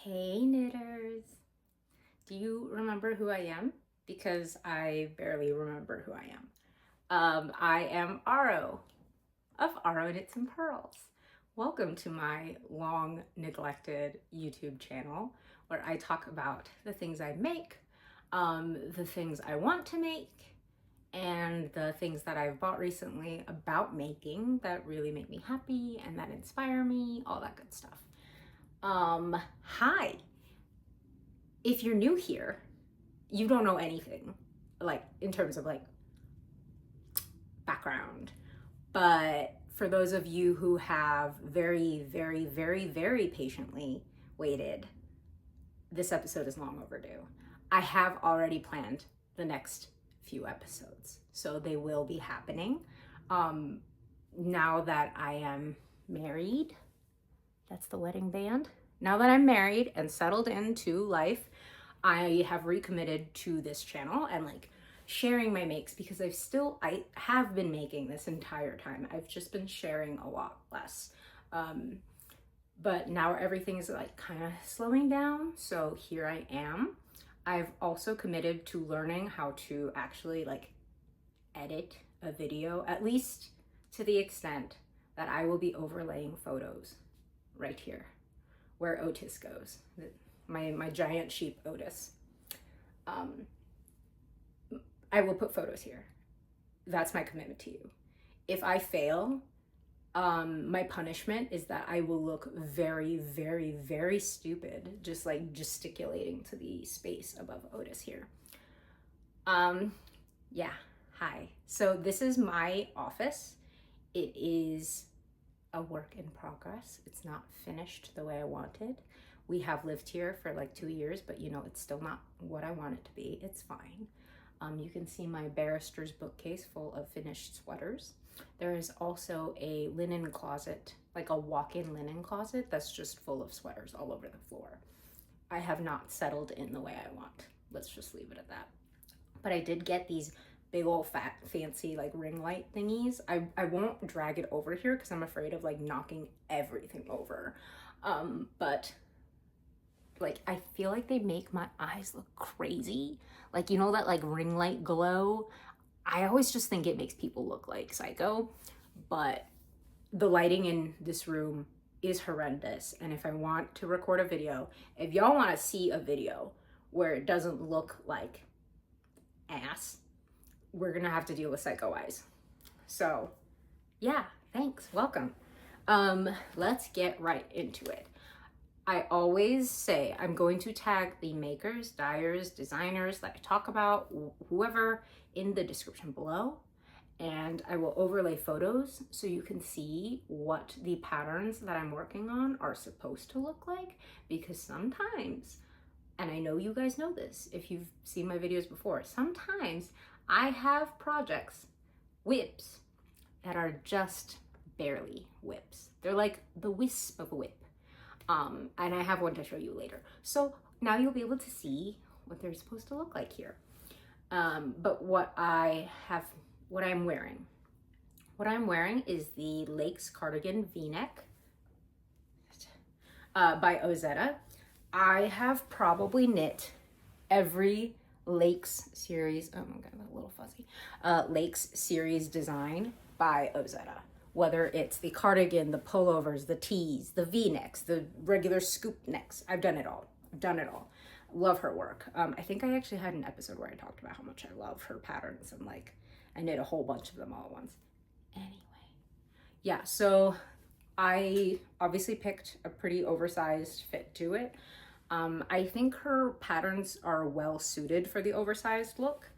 Hey knitters! Do you remember who I am? Because I barely remember who I am. I am Aro of Aro Knits and Purls. Welcome to my long neglected YouTube channel where I talk about the things I make, the things I want to make, and the things that I've bought recently about making that really make me happy and that inspire me, all that good stuff. Hi. If you're new here, you don't know anything, like in terms of like background. But for those of you who have very, very, very, very patiently waited, this episode is long overdue. I have already planned the next few episodes, so they will be happening. Now that I am married, that's the wedding band. Now that I'm married and settled into life, I have recommitted to this channel and like sharing my makes, because I have been making this entire time. I've just been sharing a lot less. But now everything is like kind of slowing down. So here I am. I've also committed to learning how to actually like edit a video, at least to the extent that I will be overlaying photos right here where Otis goes, my giant sheep Otis. I will put photos here. That's my commitment to you. If I fail, my punishment is that I will look very, very, very stupid, just like gesticulating to the space above Otis here. Yeah, hi. So this is my office. It is a work in progress. It's not finished the way I wanted. We have lived here for like 2 years, but you know, it's still not what I want it to be. It's fine. You can see my barrister's bookcase full of finished sweaters. There is also a linen closet, like a walk-in linen closet that's just full of sweaters all over the floor. I have not settled in the way I want. Let's just leave it at that. But I did get these big old fat fancy like ring light thingies. I won't drag it over here because I'm afraid of like knocking everything over. But like I feel like they make my eyes look crazy. Like, you know, that like ring light glow. I always just think it makes people look like psycho, but the lighting in this room is horrendous. And if I want to record a video, if y'all want to see a video where it doesn't look like ass, we're gonna have to deal with psycho eyes. So yeah, thanks, welcome. Let's get right into it. I always say I'm going to tag the makers, dyers, designers that I talk about, whoever, in the description below, and I will overlay photos so you can see what the patterns that I'm working on are supposed to look like, because sometimes, and I know you guys know this if you've seen my videos before, sometimes I have projects, whips, that are just barely whips. They're like the wisp of a whip. And I have one to show you later. So now you'll be able to see what they're supposed to look like here. But what I'm wearing is the Lakes Cardigan V-neck by Ozetta. I have probably knit every Lakes series, oh my god, a little fuzzy, Lakes series design by Ozetta. Whether it's the cardigan, the pullovers, the tees, the V-necks, the regular scoop necks. I've done it all. Love her work. I think I actually had an episode where I talked about how much I love her patterns, and like I knit a whole bunch of them all at once. Anyway, yeah, so I obviously picked a pretty oversized fit to it. I think her patterns are well suited for the oversized look,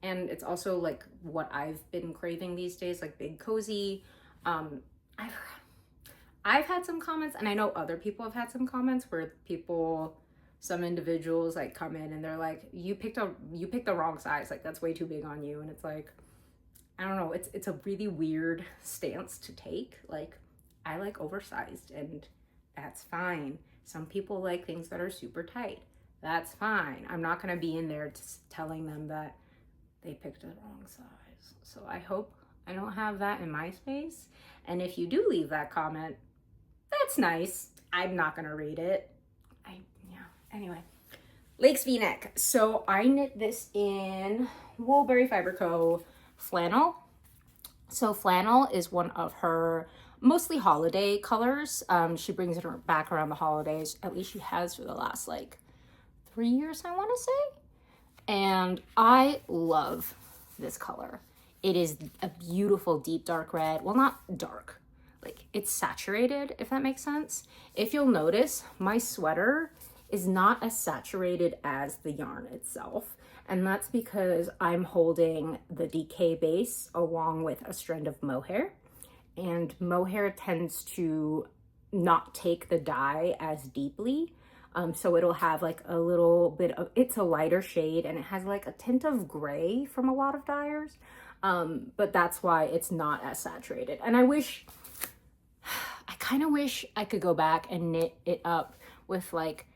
and it's also like what I've been craving these days, like big cozy. I've had some comments, and I know other people have had some comments where some individuals like come in and they're like, you picked the wrong size, like that's way too big on you. And it's like, I don't know, it's a really weird stance to take. Like, I like oversized, and that's fine. Some people like things that are super tight. That's fine. I'm not gonna be in there telling them that they picked the wrong size. So I hope I don't have that in my space. And if you do leave that comment, that's nice. I'm not gonna read it. Anyway, Lake's V-neck. So I knit this in Woolberry Fibre Co Flannel. So flannel is one of her mostly holiday colors. She brings it back around the holidays. At least she has for the last like 3 years, I want to say. And I love this color. It is a beautiful deep dark red. Well, not dark. Like, it's saturated, if that makes sense. If you'll notice, my sweater is not as saturated as the yarn itself. And that's because I'm holding the DK base along with a strand of mohair. And mohair tends to not take the dye as deeply. So it'll have like a little bit of, it's a lighter shade and it has like a tint of gray from a lot of dyers. But that's why it's not as saturated. And I kind of wish I could go back and knit it up with like,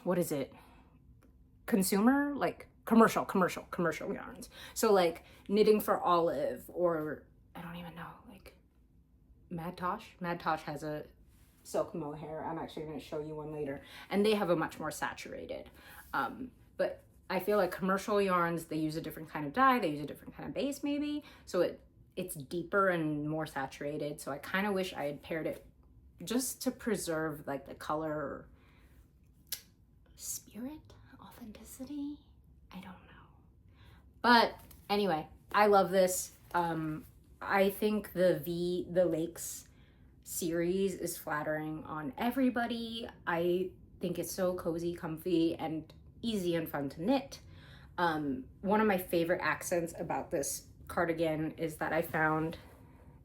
what is it? Consumer, like commercial yarns. So like Knitting for Olive, or I don't even know, like Madtosh. Madtosh has a silk mohair. I'm actually going to show you one later, and they have a much more saturated. But I feel like commercial yarns, they use a different kind of dye, they use a different kind of base maybe, so it's deeper and more saturated. So I kind of wish I had paired it just to preserve like the color spirit, authenticity. I don't know. But anyway, I love this. I think the Lakes series is flattering on everybody. I think it's so cozy, comfy, and easy and fun to knit. One of my favorite accents about this cardigan is that I found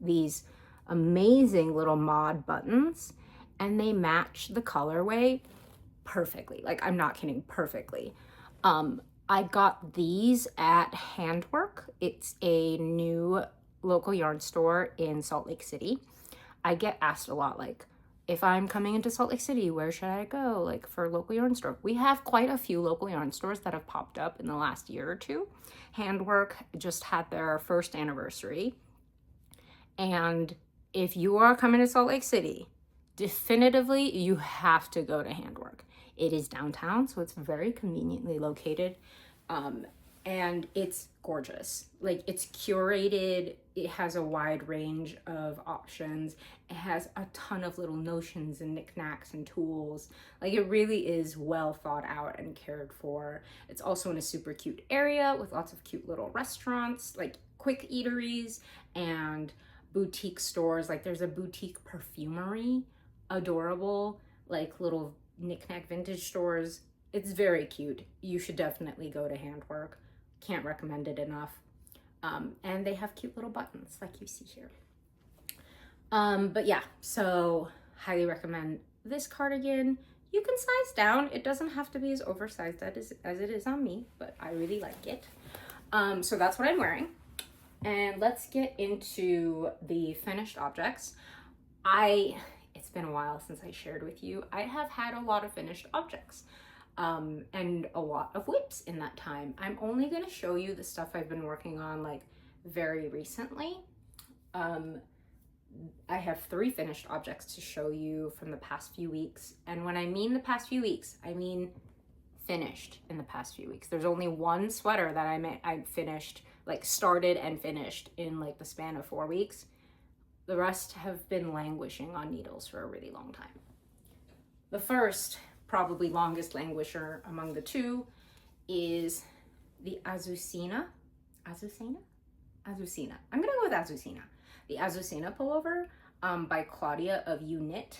these amazing little mod buttons and they match the colorway perfectly. Like, I'm not kidding, perfectly. I got these at Handwork. It's a new local yarn store in Salt Lake City. I get asked a lot, like, if I'm coming into Salt Lake City, where should I go, like, for a local yarn store? We have quite a few local yarn stores that have popped up in the last year or two. Handwork just had their first anniversary. And if you are coming to Salt Lake City, definitively, you have to go to Handwork. It is downtown, so it's very conveniently located. And it's gorgeous. Like, it's curated. It has a wide range of options. It has a ton of little notions and knickknacks and tools. Like, it really is well thought out and cared for. It's also in a super cute area with lots of cute little restaurants, like quick eateries and boutique stores. Like, there's a boutique perfumery, adorable, like little knickknack vintage stores. It's very cute. You should definitely go to Handwork. Can't recommend it enough. And they have cute little buttons like you see here. But yeah, so highly recommend this cardigan. You can size down. It doesn't have to be as oversized as it is on me, but I really like it. So that's what I'm wearing. And let's get into the finished objects. It's been a while since I shared with you. I have had a lot of finished objects. And a lot of whips in that time. I'm only going to show you the stuff I've been working on like very recently. I have 3 finished objects to show you from the past few weeks. And when I mean the past few weeks, I mean finished in the past few weeks. There's only one sweater that I finished, like started and finished in like the span of 4 weeks. The rest have been languishing on needles for a really long time. The first, probably longest languisher among the two, is the Azucena. Azucena? Azucena. I'm gonna go with Azucena. The Azucena pullover by Claudia of Knit.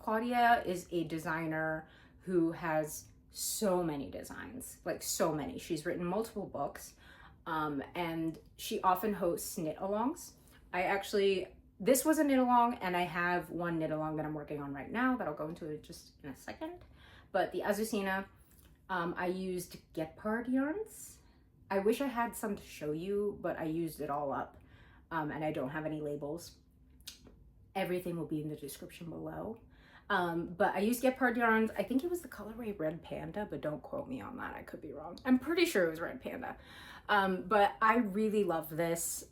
Claudia is a designer who has so many designs, like so many. She's written multiple books, and she often hosts knit-alongs. This was a knit-along, and I have one knit-along that I'm working on right now that I'll go into just in a second. But the Azucena, I used Gepard yarns. I wish I had some to show you, but I used it all up, and I don't have any labels. Everything will be in the description below. But I used Gepard yarns. I think it was the colorway Red Panda, but don't quote me on that. I could be wrong. I'm pretty sure it was Red Panda. But I really love this.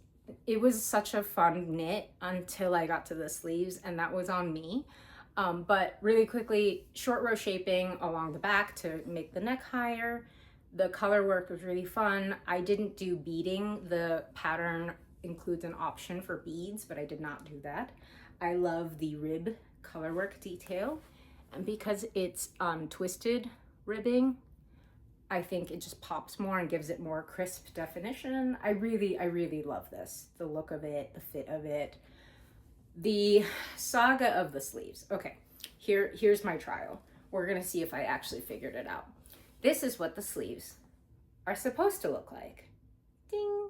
It was such a fun knit until I got to the sleeves, and that was on me. But really quickly, short row shaping along the back to make the neck higher. The color work was really fun. I didn't do beading. The pattern includes an option for beads, but I did not do that. I love the rib color work detail. And because it's twisted ribbing, I think it just pops more and gives it more crisp definition. I really love this. The look of it, the fit of it. The saga of the sleeves. Okay, here's my trial. We're gonna see if I actually figured it out. This is what the sleeves are supposed to look like. Ding!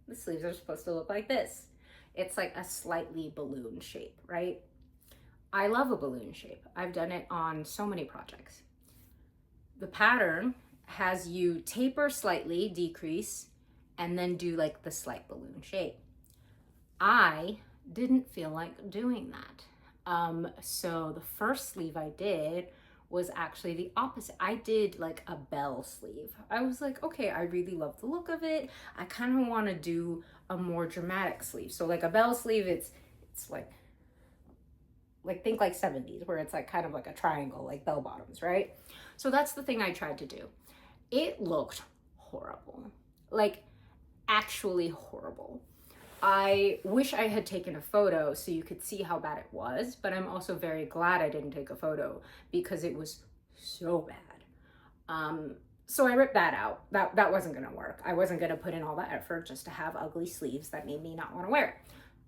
The sleeves are supposed to look like this. It's like a slightly balloon shape, right? I love a balloon shape. I've done it on so many projects. The pattern has you taper slightly, decrease, and then do like the slight balloon shape. I didn't feel like doing that. So the first sleeve I did was actually the opposite. I did like a bell sleeve. I was like, okay, I really love the look of it. I kind of want to do a more dramatic sleeve. So like a bell sleeve, it's like think like 70s, where it's like kind of like a triangle, like bell bottoms, right? So that's the thing I tried to do. It looked horrible, like actually horrible. I wish I had taken a photo so you could see how bad it was, but I'm also very glad I didn't take a photo because it was so bad. So I ripped that out. That wasn't gonna work. I wasn't gonna put in all that effort just to have ugly sleeves that made me not wanna wear it.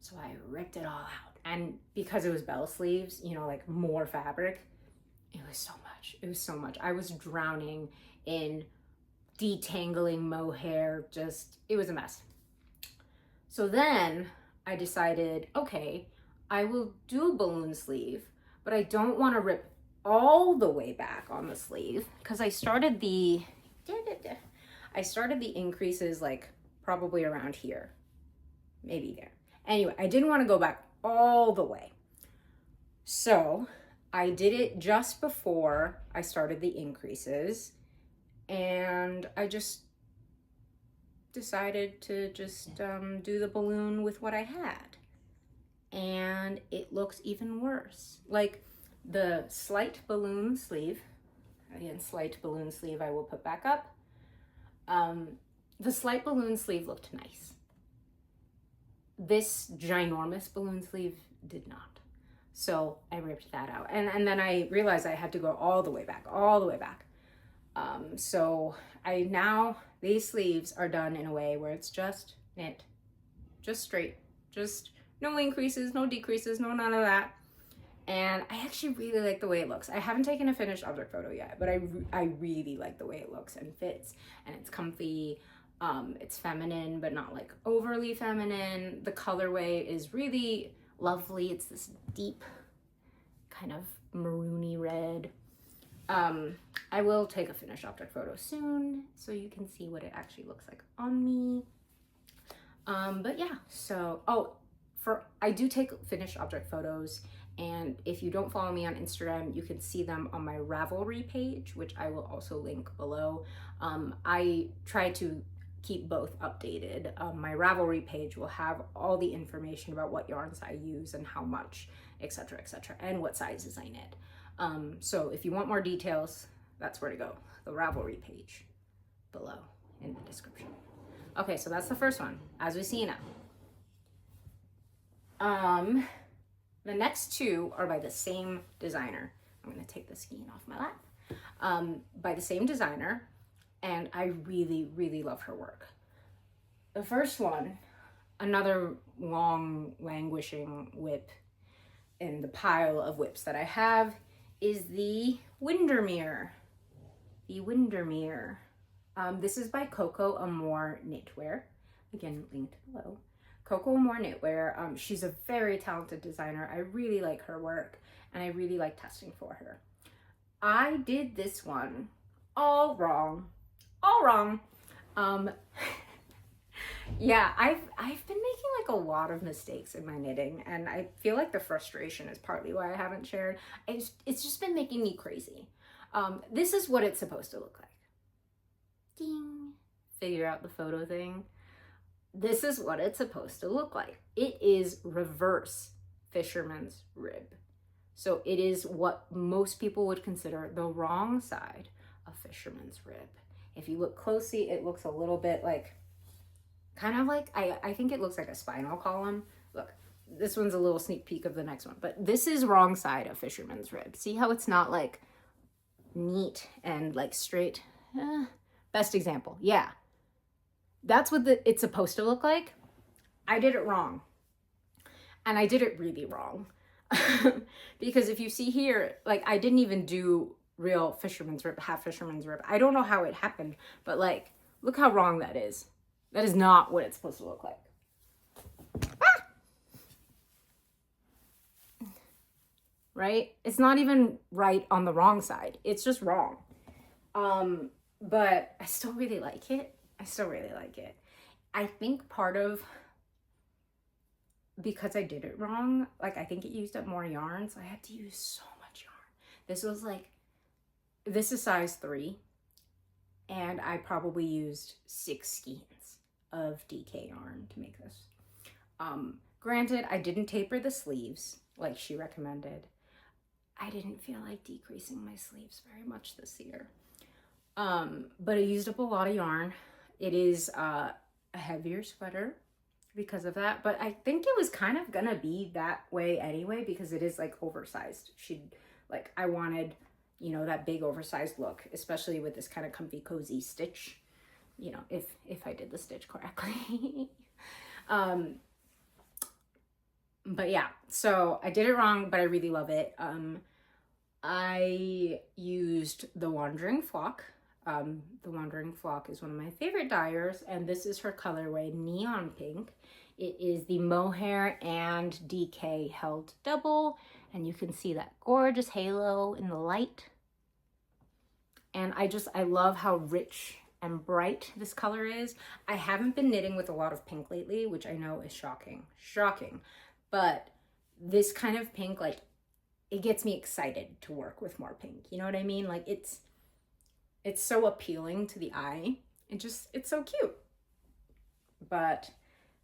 So I ripped it all out. And because it was bell sleeves, you know, like more fabric, it was so much. It was so much. I was drowning in detangling mohair. Just, it was a mess. So then I decided, okay, I will do a balloon sleeve, but I don't want to rip all the way back on the sleeve because I started the increases like probably around here, maybe there. Anyway, I didn't want to go back all the way. So I did it just before I started the increases, and I just decided to just do the balloon with what I had. And it looks even worse. Like the slight balloon sleeve, again, slight balloon sleeve I will put back up. The slight balloon sleeve looked nice. This ginormous balloon sleeve did not. So I ripped that out. And then I realized I had to go all the way back. So these sleeves are done in a way where it's just knit, just straight, just no increases, no decreases, no none of that. And I actually really like the way it looks. I haven't taken a finished object photo yet, but I really like the way it looks and fits, and it's comfy. It's feminine, but not like overly feminine. The colorway is really lovely. It's this deep kind of maroony red. I will take a finished object photo soon so you can see what it actually looks like on me. But yeah, so, I do take finished object photos, and if you don't follow me on Instagram, you can see them on my Ravelry page, which I will also link below. I try to keep both updated. My Ravelry page will have all the information about what yarns I use and how much, etc., and what sizes I knit. So if you want more details, that's where to go. The Ravelry page below in the description. Okay, so that's the first one, Azucena. The next two are by the same designer. I'm gonna take the skein off my lap. By the same designer, and I really love her work. The first one, another long languishing whip in the pile of whips that I have, is the Windermere. This is by Coco Amour Knitwear. Again, linked below. Coco Amour Knitwear. She's a very talented designer. I really like her work, and I really like testing for her. I did this one all wrong. Yeah, I've been making like a lot of mistakes in my knitting, and I feel like the frustration is partly why I haven't shared. It's just been making me crazy. This is what it's supposed to look like. Ding. Figure out the photo thing. This is what it's supposed to look like. It is reverse fisherman's rib. So it is what most people would consider the wrong side of fisherman's rib. If you look closely, it looks a little bit like, kind of like, I think it looks like a spinal column. Look, this one's a little sneak peek of the next one, but this is wrong side of fisherman's rib. See how it's not like neat and like straight? Best example, yeah. That's what it's supposed to look like. I did it wrong. And I did it really wrong. Because if you see here, like I didn't even do real fisherman's rib, half fisherman's rib. I don't know how it happened, but like, look how wrong that is. That is not what it's supposed to look like. Ah! Right? It's not even right on the wrong side. It's just wrong. But I still really like it. I still really like it. I think part of, because I did it wrong, like I think it used up more yarn, so I had to use so much yarn. This was like, this is size 3, and I probably used 6 skeins of DK yarn to make this. Granted, I didn't taper the sleeves like she recommended. I didn't feel like decreasing my sleeves very much this year. But it used up a lot of yarn. It is a heavier sweater because of that, but I think it was kind of gonna be that way anyway because it is like oversized. I wanted, you know, that big oversized look, especially with this kind of comfy cozy stitch, you know, if I did the stitch correctly. But yeah, so I did it wrong, but I really love it. I used the Wandering Flock. The Wandering Flock is one of my favorite dyers, and this is her colorway, Neon Pink. It is the mohair and DK held double, and you can see that gorgeous halo in the light. And I love how rich and bright this color is. I haven't been knitting with a lot of pink lately, which I know is shocking, but this kind of pink, like, it gets me excited to work with more pink. You know what I mean? Like, it's so appealing to the eye. It's so cute. But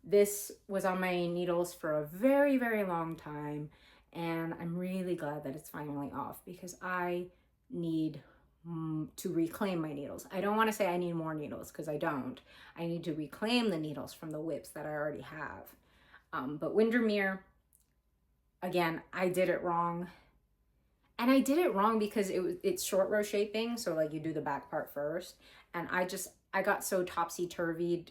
this was on my needles for a very, very long time, and I'm really glad that it's finally off because I need to reclaim my needles. I don't want to say I need more needles because I don't. I need to reclaim the needles from the whips that I already have. But Windermere, again, I did it wrong. And I did it wrong because it's short row shaping, so like you do the back part first. And I got so topsy-turvied,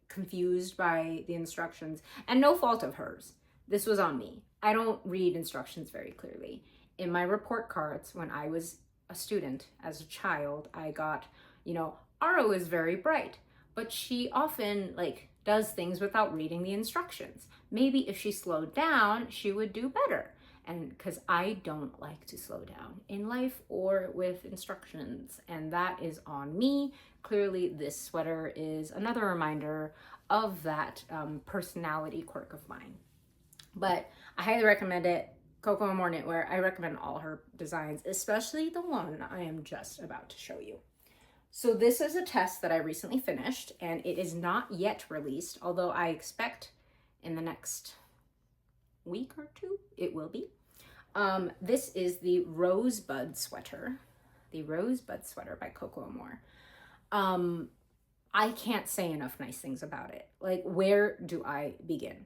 confused by the instructions, and no fault of hers. This was on me. I don't read instructions very clearly. In my report cards, when I was a student, as a child, I got, you know, Aro is very bright, but she often like does things without reading the instructions. Maybe if she slowed down, she would do better. And because I don't like to slow down in life or with instructions, and that is on me. Clearly, this sweater is another reminder of that personality quirk of mine. But I highly recommend it. Coco Amour Knitwear, I recommend all her designs, especially the one I am just about to show you. So this is a test that I recently finished, and it is not yet released, although I expect in the next week or 2 it will be. This is the Rosebud sweater, by Coco Amour. I can't say enough nice things about it. Like, where do I begin?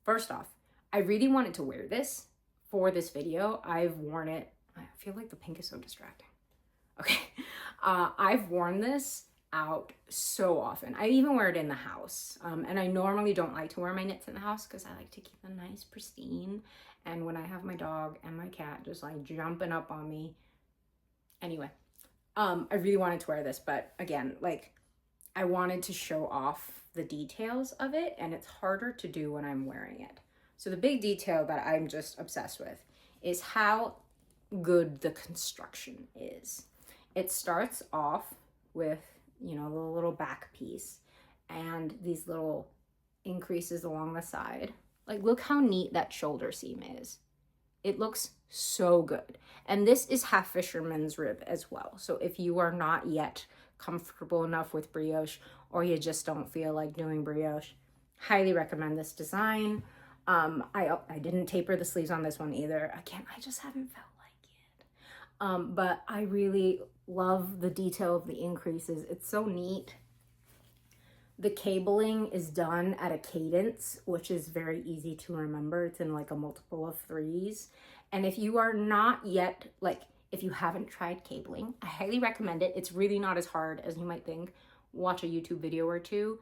First off, I really wanted to wear this for this video. I've worn it. I feel like the pink is so distracting. Okay. I've worn this out so often. I even wear it in the house. And I normally don't like to wear my knits in the house because I like to keep them nice, pristine. And when I have my dog and my cat just like jumping up on me. Anyway, I really wanted to wear this, but again, like, I wanted to show off the details of it, and it's harder to do when I'm wearing it. So the big detail that I'm just obsessed with is how good the construction is. It starts off with, you know, the little back piece and these little increases along the side. Like, look how neat that shoulder seam is. It looks so good. And this is half fisherman's rib as well. So if you are not yet comfortable enough with brioche, or you just don't feel like doing brioche, highly recommend this design. I didn't taper the sleeves on this one either. Again, I just haven't felt like it. But I really love the detail of the increases. It's so neat. The cabling is done at a cadence, which is very easy to remember. It's in like a multiple of 3s. And if you are not yet, like, if you haven't tried cabling, I highly recommend it. It's really not as hard as you might think. Watch a YouTube video or two.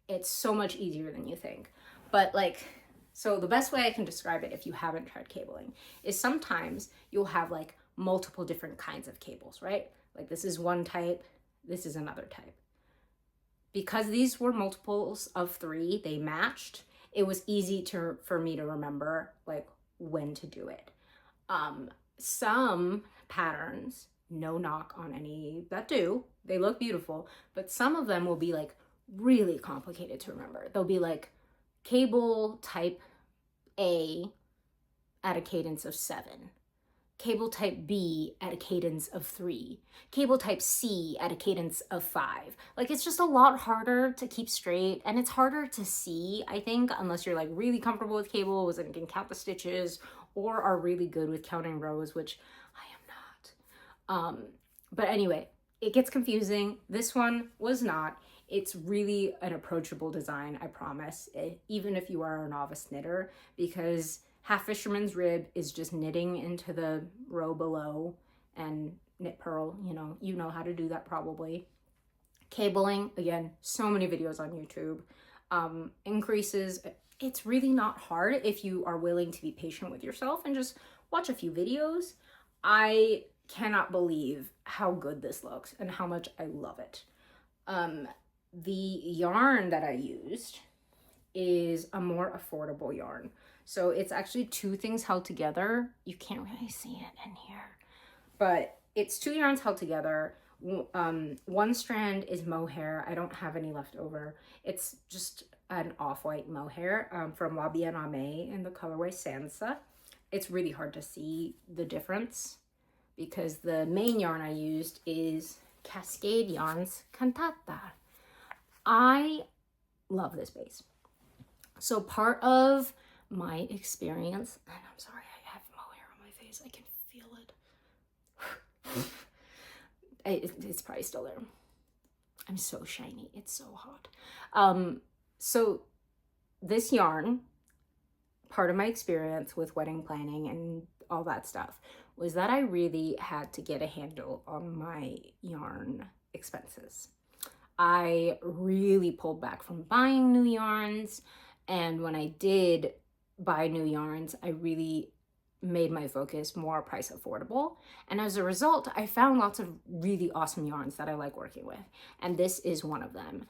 It's so much easier than you think. But like, so the best way I can describe it if you haven't tried cabling is sometimes you'll have like multiple different kinds of cables, right? Like this is one type, this is another type. Because these were multiples of 3, they matched. It was easy for me to remember like when to do it. Some patterns, no knock on any that do, they look beautiful, but some of them will be like really complicated to remember. They'll be like cable type A at a cadence of 7. Cable type B at a cadence of 3, cable type C at a cadence of 5. Like it's just a lot harder to keep straight, and it's harder to see, I think, unless you're like really comfortable with cables and can count the stitches or are really good with counting rows, which I am not. But anyway, it gets confusing. This one was not. It's really an approachable design, I promise, even if you are a novice knitter, because half fisherman's rib is just knitting into the row below and knit purl, you know how to do that probably. Cabling, again, so many videos on YouTube. Increases, it's really not hard if you are willing to be patient with yourself and just watch a few videos. I cannot believe how good this looks and how much I love it. The yarn that I used is a more affordable yarn. So it's actually 2 things held together. You can't really see it in here, but it's 2 yarns held together. One strand is mohair. I don't have any left over. It's just an off-white mohair from Bien Aimee in the colorway Sansa. It's really hard to see the difference because the main yarn I used is Cascade Yarns Cantata. I love this base. So part of my experience, and I'm sorry, I have mohair on my face. I can feel it. It's probably still there. I'm so shiny. It's so hot. So this yarn, part of my experience with wedding planning and all that stuff was that I really had to get a handle on my yarn expenses. I really pulled back from buying new yarns, and when I did buy new yarns, I really made my focus more price affordable. And as a result, I found lots of really awesome yarns that I like working with. And this is one of them.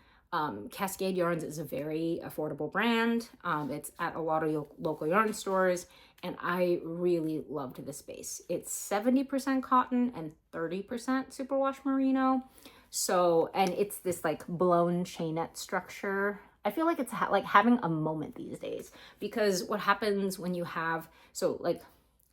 Cascade Yarns is a very affordable brand. It's at a lot of local yarn stores, and I really loved this base. It's 70% cotton and 30% superwash merino. So, and it's this like blown chainette structure. I feel like it's like having a moment these days, because what happens when you have, so like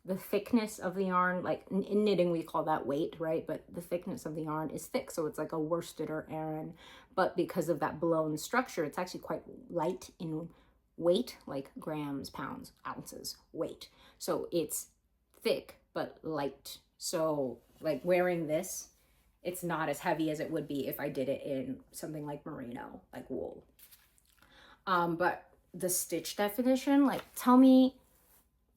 the thickness of the yarn, like in knitting we call that weight, right? But the thickness of the yarn is thick, so it's like a worsted or Aran. But because of that blown structure, it's actually quite light in weight, like grams, pounds, ounces, weight. So it's thick but light. So like wearing this, it's not as heavy as it would be if I did it in something like merino, like wool. But the stitch definition, like, tell me,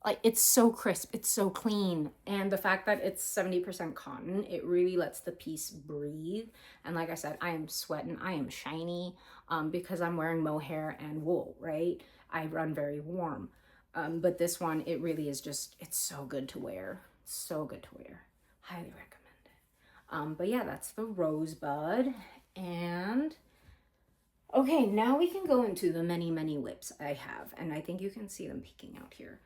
like, it's so crisp, it's so clean. And the fact that it's 70% cotton, it really lets the piece breathe. And like I said, I am sweating, I am shiny, because I'm wearing mohair and wool, right? I run very warm. But this one, it really is just, it's so good to wear. So good to wear. Highly recommend it. But yeah, that's the Rosebud. And okay, now we can go into the many, many whips I have, and I think you can see them peeking out here.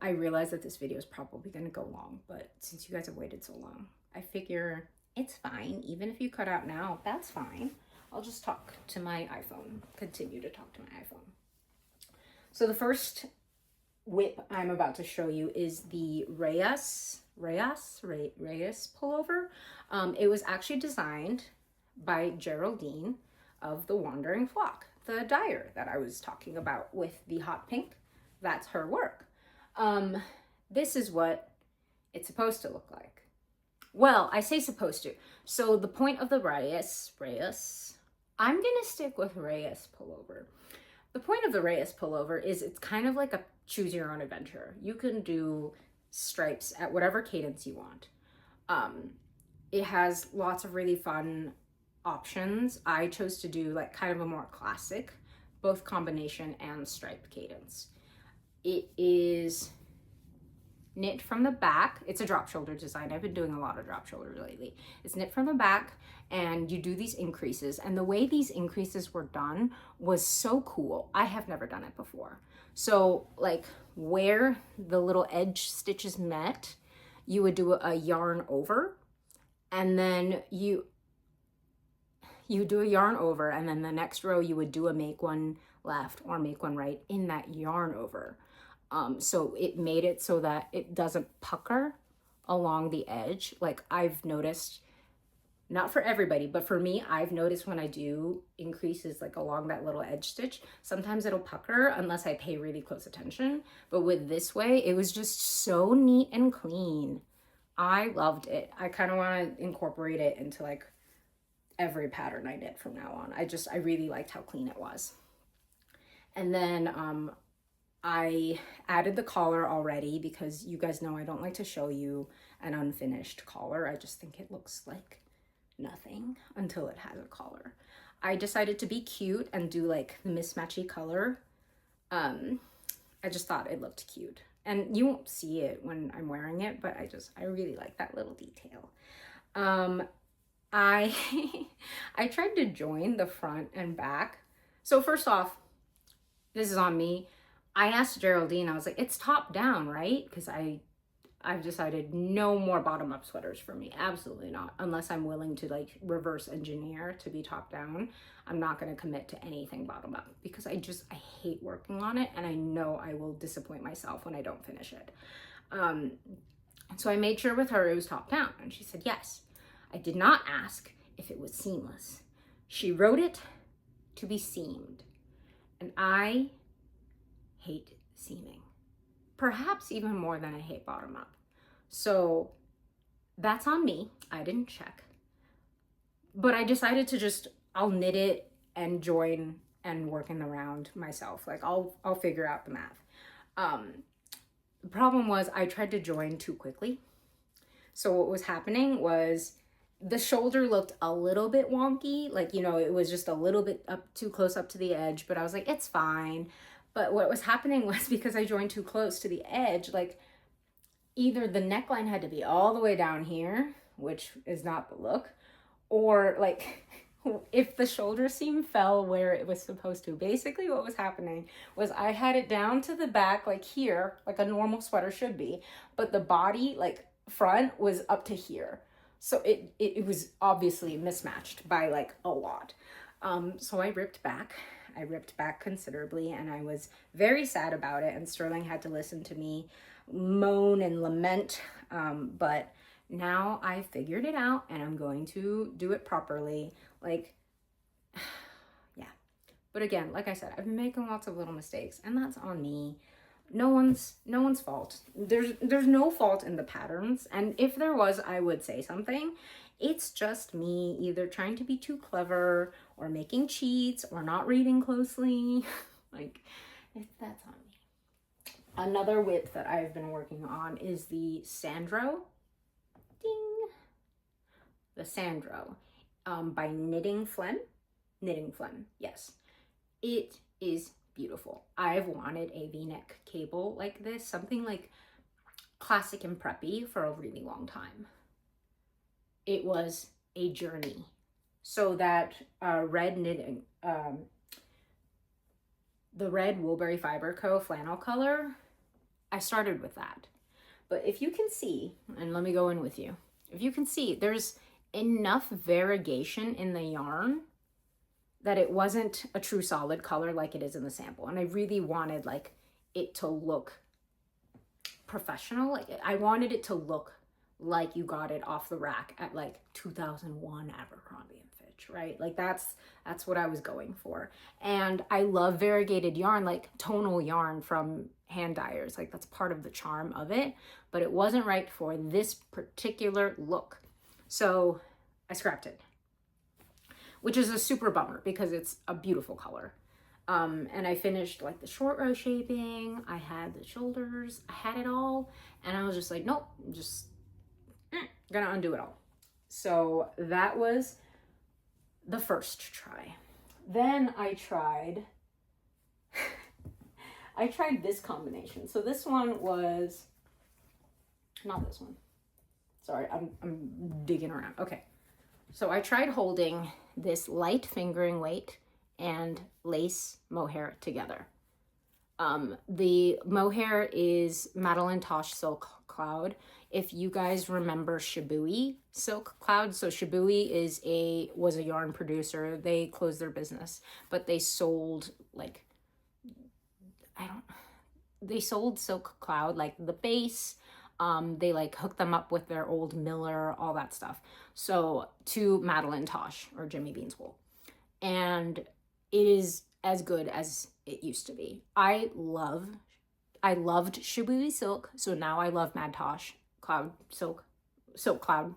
I realize that this video is probably going to go long, but since you guys have waited so long, I figure it's fine. Even if you cut out now, that's fine. I'll just talk to my iPhone, continue to talk to my iPhone. So the first whip I'm about to show you is the Rayas pullover. It was actually designed by Geraldine of the Wandering Flock. the dyer that I was talking about with the hot pink. That's her work. This is what it's supposed to look like. Well, I say supposed to. So the point of the Rayas, I'm gonna stick with Rayas pullover. The point of the Rayas pullover is it's kind of like a choose your own adventure. You can do stripes at whatever cadence you want. It has lots of really fun options. I chose to do like kind of a more classic, both combination and striped cadence. It is knit from the back. It's a drop shoulder design. I've been doing a lot of drop shoulders lately. It's knit from the back, and you do these increases. And the way these increases were done was so cool. I have never done it before. So like where the little edge stitches met, you would do a yarn over, and then you do a yarn over, and then the next row you would do a make one left or make one right in that yarn over. So it made it so that it doesn't pucker along the edge. Like I've noticed, not for everybody, but for me, I've noticed when I do increases like along that little edge stitch, sometimes it'll pucker unless I pay really close attention. But with this way, it was just so neat and clean. I loved it. I kind of want to incorporate it into like every pattern I knit from now on. I really liked how clean it was. And then I added the collar already because you guys know I don't like to show you an unfinished collar. I just think it looks like nothing until it has a collar. I decided to be cute and do like the mismatchy color. I just thought it looked cute. And you won't see it when I'm wearing it, but I really like that little detail. I I tried to join the front and back. So first off, this is on me. I asked Geraldine, I was like, it's top down, right? Because I've decided no more bottom up sweaters for me. Absolutely not. Unless I'm willing to like reverse engineer to be top down. I'm not going to commit to anything bottom up because I hate working on it, and I know I will disappoint myself when I don't finish it. So I made sure with her it was top down, and she said yes. I did not ask if it was seamless. She wrote it to be seamed, and I hate seaming, perhaps even more than I hate bottom up. So that's on me. I didn't check, but I decided to I'll knit it and join and work in the round myself. Like I'll figure out the math. The problem was I tried to join too quickly. So what was happening was the shoulder looked a little bit wonky. Like, you know, it was just a little bit too close up to the edge, but I was like, it's fine. But what was happening was because I joined too close to the edge, like either the neckline had to be all the way down here, which is not the look, or like if the shoulder seam fell where it was supposed to. Basically what was happening was I had it down to the back, like here, like a normal sweater should be, but the body, like front, was up to here. So it was obviously mismatched by like a lot. So I ripped back considerably, and I was very sad about it, and Sterling had to listen to me moan and lament, but now I figured it out and I'm going to do it properly. Like, yeah. But again, like I said, I've been making lots of little mistakes, and that's on me. No one's fault. There's no fault in the patterns, and if there was, I would say something. It's just me either trying to be too clever or making cheats or not reading closely. Like, that's on me. Another whip that I've been working on is the Sandro. Ding! The Sandro by Knittingflem. Knittingflem, yes. It is beautiful. I've wanted a V-neck cable like this, something like classic and preppy, for a really long time. It was a journey. So that red knitting, the red Woolberry Fibre Co flannel color, I started with that. But if you can see, and let me go in with you, if you can see, there's enough variegation in the yarn that it wasn't a true solid color like it is in the sample. And I really wanted like it to look professional. Like I wanted it to look like you got it off the rack at like 2001 Abercrombie and Fitch. stitch, right? Like that's what I was going for. And I love variegated yarn, like tonal yarn from hand dyers. Like that's part of the charm of it, but it wasn't right for this particular look. So I scrapped it, which is a super bummer because it's a beautiful color. And I finished like the short row shaping, I had the shoulders, I had it all, and I was just like, nope, I'm just gonna undo it all. So that was the first try. Then I tried this combination. So this one was not this one. Sorry, I'm digging around. Okay. So I tried holding this light fingering weight and lace mohair together. The mohair is Madtosh Silk Cloud. If you guys remember Shibui Silk Cloud, so Shibui was a yarn producer. They closed their business, but they sold like, they sold Silk Cloud, like the base. They like hooked them up with their old miller, all that stuff. So to Madtosh or Jimmy Bean's wool. And it is as good as it used to be. I loved Shibui Silk, so now I love Madtosh Cloud Silk Cloud.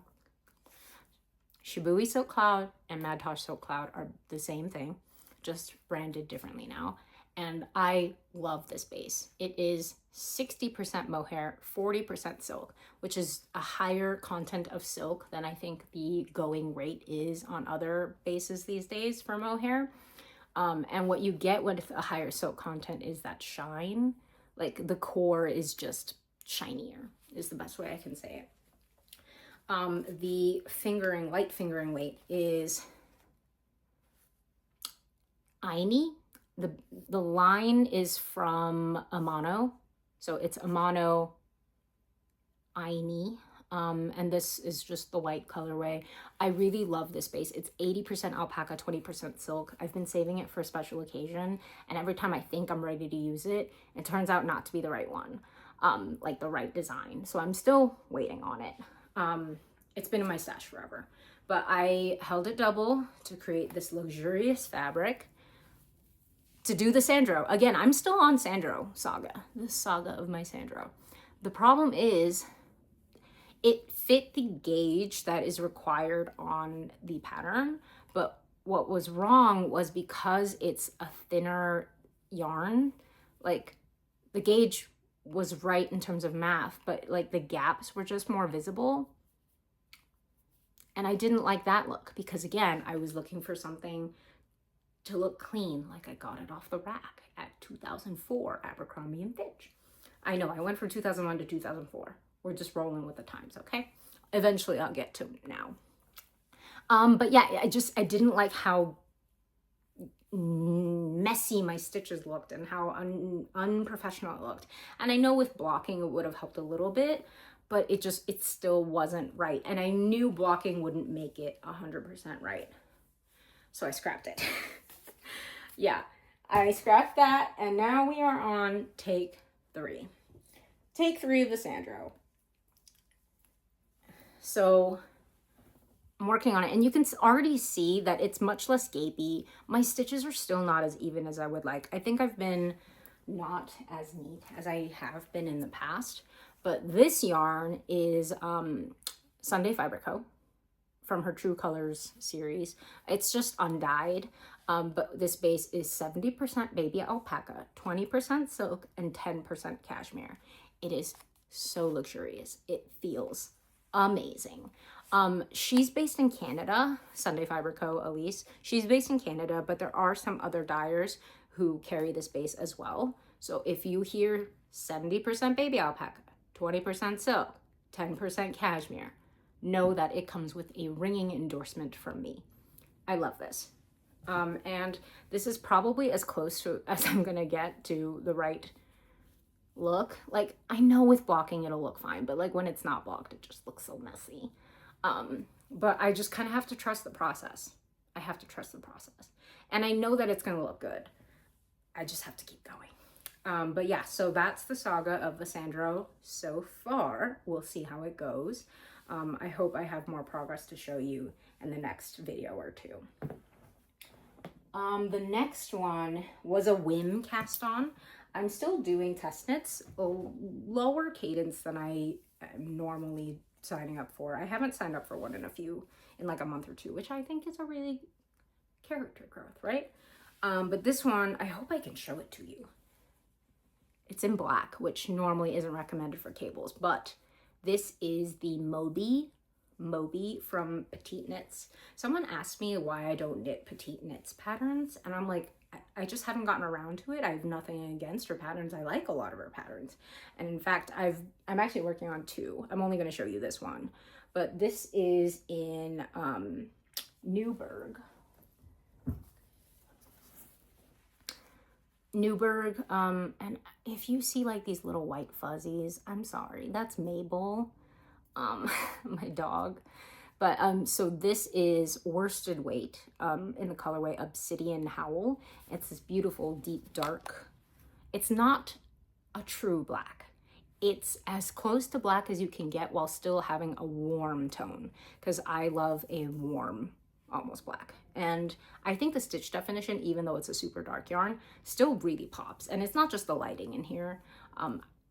Shibui Silk Cloud and Madtosh Silk Cloud are the same thing, just branded differently now. And I love this base. It is 60% mohair, 40% silk, which is a higher content of silk than I think the going rate is on other bases these days for mohair. And what you get with a higher silk content is that shine. Like the core is just shinier, is the best way I can say it. The light fingering weight is Ayni. The line is from Amano. So it's Amano Ayni. And this is just the white colorway. I really love this base. It's 80% alpaca, 20% silk. I've been saving it for a special occasion, and every time I think I'm ready to use it, it turns out not to be the right one, like the right design. So I'm still waiting on it. It's been in my stash forever, but I held it double to create this luxurious fabric to do the Sandro. Again, I'm still on Sandro saga, the saga of my Sandro. The problem is, it fit the gauge that is required on the pattern, but what was wrong was because it's a thinner yarn, like the gauge was right in terms of math, but like the gaps were just more visible. And I didn't like that look because again, I was looking for something to look clean, like I got it off the rack at 2004 Abercrombie & Fitch. I know, I went from 2001 to 2004. We're just rolling with the times, okay? Eventually I'll get to now. But yeah, I didn't like how messy my stitches looked and how unprofessional it looked. And I know with blocking it would have helped a little bit, but it still wasn't right. And I knew blocking wouldn't make it 100% right. So I scrapped it. Yeah, I scrapped that, and now we are on take 3. Take 3 of the Sandro. So I'm working on it, and you can already see that it's much less gapey. My stitches are still not as even as I would like. I think I've been not as neat as I have been in the past, but this yarn is Sunday Fibre Co. from her True Colors series. It's just undyed, but this base is 70% baby alpaca, 20% silk, and 10% cashmere. It is so luxurious. It feels amazing. She's based in Canada, Sunday Fibre Co. Elise. She's based in Canada, but there are some other dyers who carry this base as well. So if you hear 70% baby alpaca, 20% silk, 10% cashmere, know that it comes with a ringing endorsement from me. I love this. And this is probably as close to as I'm gonna get to the right look. Like, I know with blocking it'll look fine, but like when it's not blocked, it just looks so messy. But I just kind of have to trust the process. I have to trust the process. And I know that it's gonna look good. I just have to keep going. But yeah, so that's the saga of the Sandro so far. We'll see how it goes. I hope I have more progress to show you in the next video or two. The next one was a whim cast on. I'm still doing test knits, a lower cadence than I am normally signing up for. I haven't signed up for one in like a month or two, which I think is a really character growth, right? But this one, I hope I can show it to you. It's in black, which normally isn't recommended for cables, but this is the Moby from Petite Knits. Someone asked me why I don't knit Petite Knits patterns, and I'm like, I just haven't gotten around to it. I have nothing against her patterns. I like a lot of her patterns. And in fact, I'm actually working on two. I'm only going to show you this one. But this is in Newburgh. And if you see like these little white fuzzies, I'm sorry. That's Mabel, my dog. But so this is worsted weight in the colorway Obsidian Howl. It's this beautiful deep dark. It's not a true black. It's as close to black as you can get while still having a warm tone, because I love a warm almost black. And I think the stitch definition, even though it's a super dark yarn, still really pops. And it's not just the lighting in here.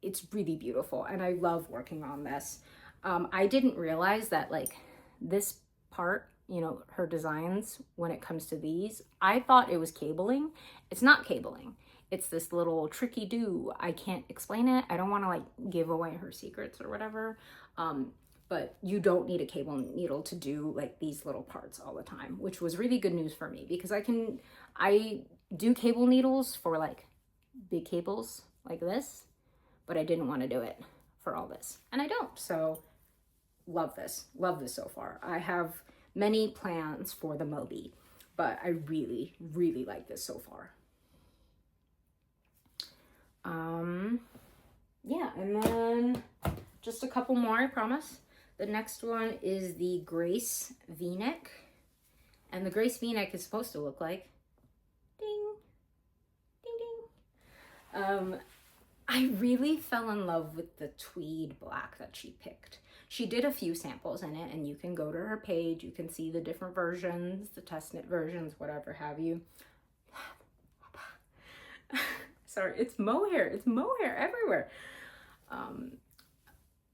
It's really beautiful, and I love working on this. I didn't realize that like this part, you know, her designs, when it comes to these, I thought it was cabling. It's not cabling. It's this little tricky do. I can't explain it. I don't want to like give away her secrets or whatever. But you don't need a cable needle to do like these little parts all the time, which was really good news for me, because I do cable needles for like big cables like this, but I didn't want to do it for all this, and I don't. So love this so far. I have many plans for the Moby, but I really, really like this so far. Yeah, and then just a couple more, I promise. The next one is the Grace V-neck, and the Grace V-neck is supposed to look like ding, ding, ding. I really fell in love with the tweed black that she picked. She did a few samples in it, and you can go to her page. You can see the different versions, the test knit versions, whatever have you. Sorry, it's mohair. It's mohair everywhere.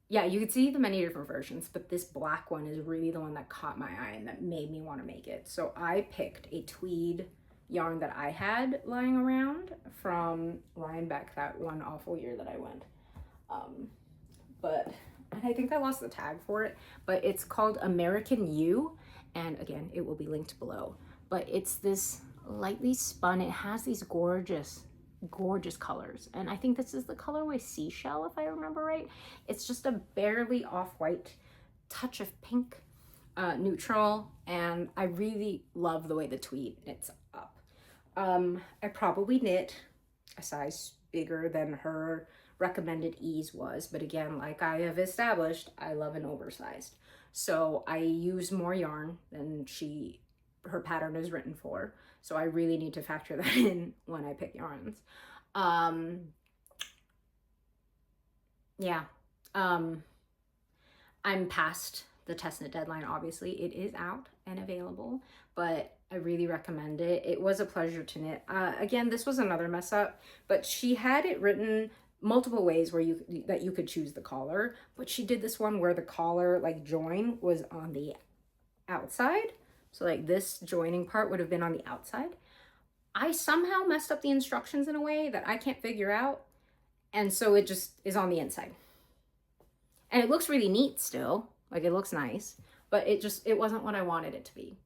Yeah, you can see the many different versions, but this black one is really the one that caught my eye and that made me want to make it. So I picked a tweed yarn that I had lying around from Rhinebeck that one awful year that I went. And I think I lost the tag for it, but it's called American U, and again, it will be linked below. But it's this lightly spun, it has these gorgeous colors, and I think this is the colorway Seashell, if I remember right. It's just a barely off-white touch of pink, neutral, and I really love the way the tweed knits up. I probably knit a size bigger than her recommended ease was, but again, like I have established, I love an oversized. So I use more yarn than her pattern is written for. So I really need to factor that in when I pick yarns. Yeah. I'm past the test knit deadline, obviously. It is out and available, but I really recommend it. It was a pleasure to knit. Again, this was another mess up, but she had it written multiple ways where you could choose the collar, but she did this one where the collar like join was on the outside. So like this joining part would have been on the outside. I somehow messed up the instructions in a way that I can't figure out. And so it just is on the inside. And it looks really neat still. Like it looks nice, but it wasn't what I wanted it to be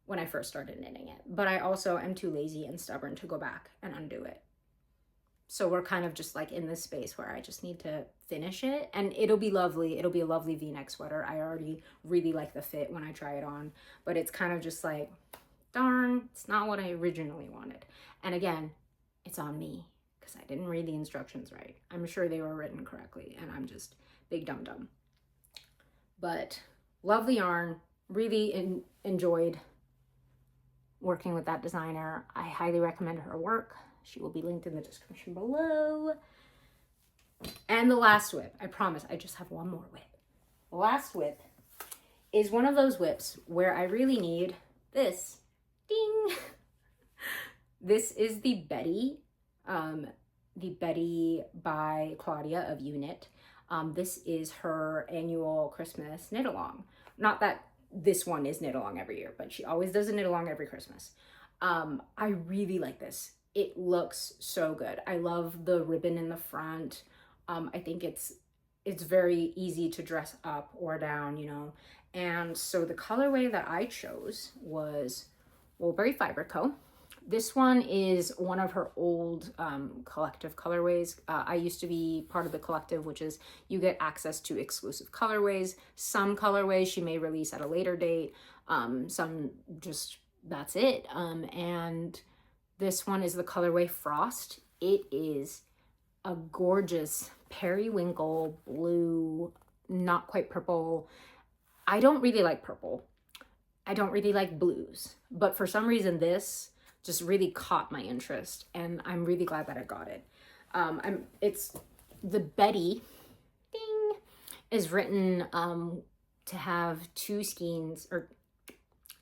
when I first started knitting it. But I also am too lazy and stubborn to go back and undo it. So we're kind of just like in this space where I just need to finish it, and it'll be lovely. It'll be a lovely V-neck sweater. I already really like the fit when I try it on, but it's kind of just like, darn, it's not what I originally wanted. And again, it's on me because I didn't read the instructions right. I'm sure they were written correctly, and I'm just big dum-dum. But love the yarn. Really enjoyed working with that designer. I highly recommend her work. She will be linked in the description below. And the last whip, I promise, I just have one more whip. The last whip is one of those whips where I really need this. Ding! This is the Betty by Claudia of Unit. This is her annual Christmas knit along. Not that this one is knit along every year, but she always does a knit along every Christmas. I really like this. It looks so good. I love the ribbon in the front. I think it's very easy to dress up or down, you know. And so the colorway that I chose was Woolberry Fibre Co. This one is one of her old collective colorways. I used to be part of the collective, which is you get access to exclusive colorways. Some colorways she may release at a later date. Some just, that's it. And this one is the colorway Frost. It is a gorgeous periwinkle blue, not quite purple. I don't really like purple. I don't really like blues, but for some reason this just really caught my interest, and I'm really glad that I got it. It's the Betty thing is written to have two skeins or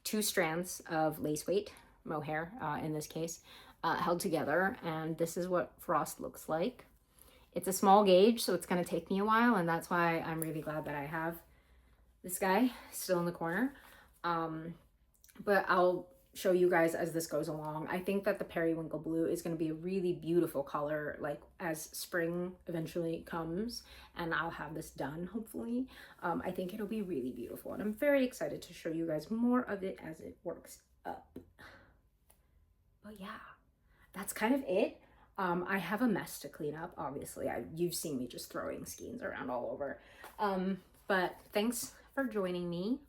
two strands of lace weight mohair in this case held together, and this is what Frost looks like. It's a small gauge, so it's going to take me a while, and that's why I'm really glad that I have this guy still in the corner. But I'll show you guys as this goes along. I think that the periwinkle blue is going to be a really beautiful color, like as spring eventually comes and I'll have this done, hopefully. I think it'll be really beautiful, and I'm very excited to show you guys more of it as it works up. But yeah, that's kind of it. I have a mess to clean up, obviously. You've seen me just throwing skeins around all over. But thanks for joining me.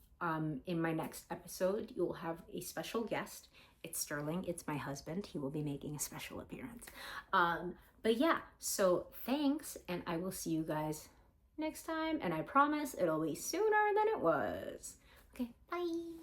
In my next episode, you'll have a special guest. It's Sterling. It's my husband. He will be making a special appearance. But yeah, so thanks, and I will see you guys next time. And I promise it'll be sooner than it was. Okay, bye.